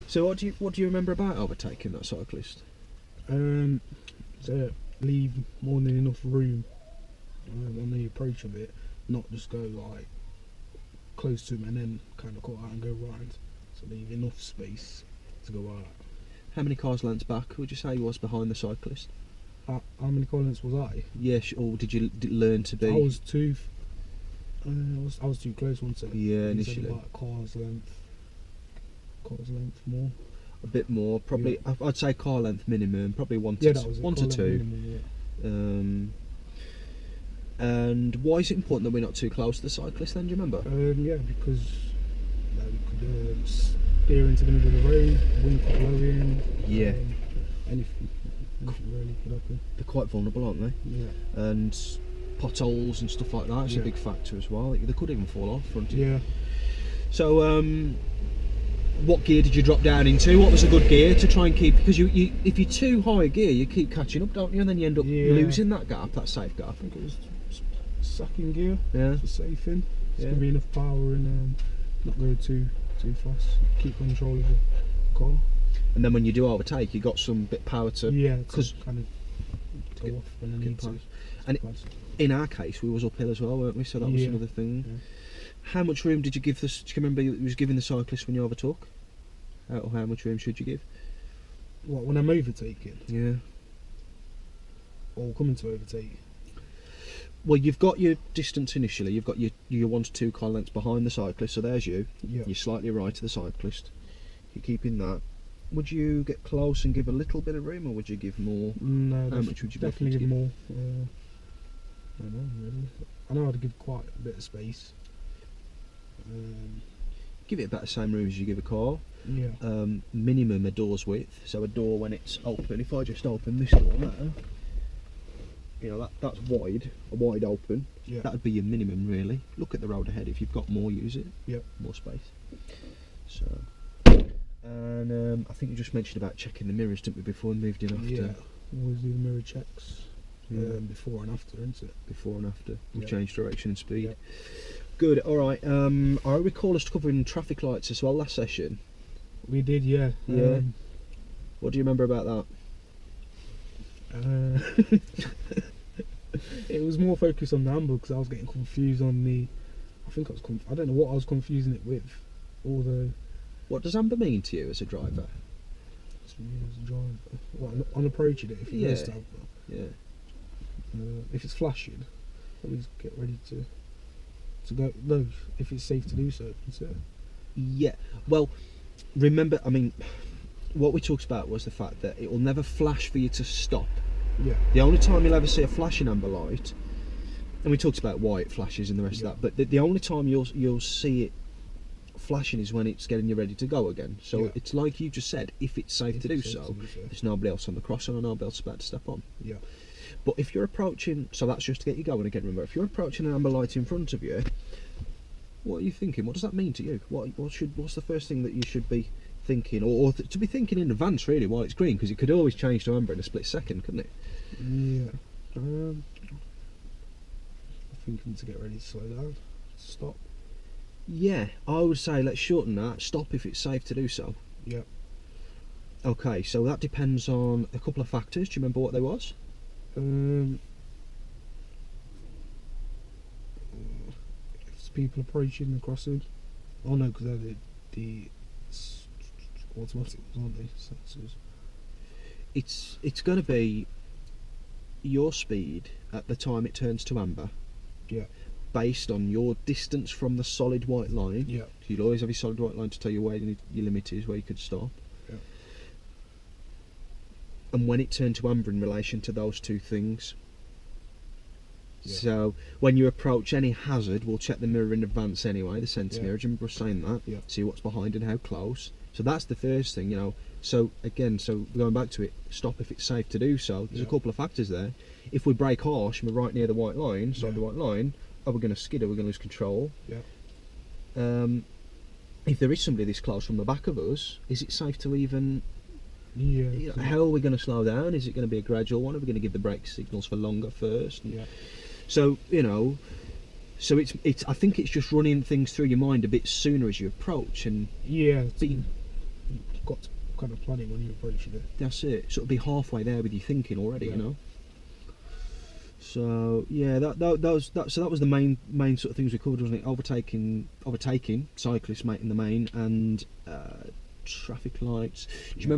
So what do you remember about overtaking that cyclist? To leave more than enough room on the approach of it, not just go like close to him and then kind of cut out and go round. So leave enough space to go out. How many cars lengths back would you say he was behind the cyclist? How many cars lengths was I? Yes, or did you learn to be? I was too. I was too close, wasn't I? Yeah, He initially. said about cars length more. A bit more, probably. Yeah. I'd say car length minimum, probably one to Yeah, that was it. one Car to length two. minimum, And why is it important that we're not too close to the cyclist? Then do you remember? yeah, because we could steer into the middle of the road, wind could blow in. Yeah. Anything really could happen. They're quite vulnerable, aren't they? Yeah. And potholes and stuff like that is a Yeah. big factor as well. They could even fall off front of you. Yeah. So, what gear did you drop down into? What was a good gear to try and keep? Because you if you're too high a gear, you keep catching up, don't you? And then you end up losing that gap, that safe gap. I think it was second gear. Yeah. It's a safe in. It's Yeah. gonna be enough power and not go too fast. Keep control of the car. And then when you do overtake, you got some bit power to. Yeah, because kind of go off when I get need to. past. And in our case, we was uphill as well, weren't we? So that was Yeah. another thing. Yeah. How much room did you give this? Do you remember you was giving the cyclist when you overtook? Or how much room should you give? What, when I'm overtaking Yeah. or coming to overtake? Well, you've got your distance initially. You've got your 1 to 2 car lengths behind the cyclist. So there's you. Yeah. You're slightly right to the cyclist. You're keeping that. Would you get close and give a little bit of room, or would you give more? No, How much would you be definitely looking give to more. I don't know really. I know how to give quite a bit of space. Give it about the same room as you give a car. Yeah. Minimum a door's width. So a door when it's open. If I just open this door now, you know that's wide. A wide open. Yeah. That would be your minimum, really. Look at the road ahead. If you've got more, use it. Yep. More space. So, and I think you just mentioned about checking the mirrors, didn't we, before we moved in after? Yeah. Always do the mirror checks. Yeah. Before and after, isn't it? Before and after. We've Yeah. changed direction and speed. Yeah. Good. All right. I recall us covering traffic lights as well last session. We did, yeah. Yeah. What do you remember about that? It was more focused on the amber because I was getting confused on the. I don't know what I was confusing it with. All the. What does amber mean to you as a driver? It's me as a driver. What, on approaching it, if you first have. Yeah. If it's flashing, always get ready to go. No, if it's safe to do so. Yeah. Well, remember, I mean, what we talked about was the fact that it will never flash for you to stop. Yeah. The only time you'll ever see a flashing amber light, and we talked about why it flashes and the rest of that, but the only time you'll see it flashing is when it's getting you ready to go again. So it's like you just said, if it's safe to do so, there's nobody else on the crossing or nobody else about to step on. Yeah. But if you're approaching, so that's just to get you going again, remember, if you're approaching an amber light in front of you, what are you thinking? What does that mean to you? What's the first thing that you should be thinking, or to be thinking in advance really while it's green, because it could always change to amber in a split second, couldn't it? Yeah. I'm thinking to get ready to slow down, stop. Yeah, I would say let's shorten that. Stop if it's safe to do so. Yeah. Okay, so that depends on a couple of factors. Do you remember what they was? If it's people approaching the crossing. Oh no, because they're the automatic ones, aren't they? Sensors. It's going to be your speed at the time it turns to amber. Yeah. Based on your distance from the solid white line. Yeah. So you'll always have your solid white line to tell you where your limit is, where you could stop. Yeah. And when it turned to amber in relation to those two things. Yeah. So when you approach any hazard, we'll check the mirror in advance anyway, the centre mirror. Do you remember us saying that? Yeah. See what's behind and how close. So that's the first thing, you know. So again, going back to it, stop if it's safe to do so. There's a couple of factors there. If we brake harsh and we're right near the white line, side of the white line, are we going to skid? Are we going to lose control? Yeah. If there is somebody this close from the back of us, is it safe to even? Yeah. You know, how are we going to slow down? Is it going to be a gradual one? Are we going to give the brake signals for longer first? Yeah. So you know, it's. I think it's just running things through your mind a bit sooner as you approach and Yeah. being got to kind of plan it when you're approaching it. That's it. Sort of be halfway there with your thinking already, you know. So yeah, that was the main sort of things we covered, wasn't it? Overtaking cyclists, mate, in the main, and traffic lights. Do you remember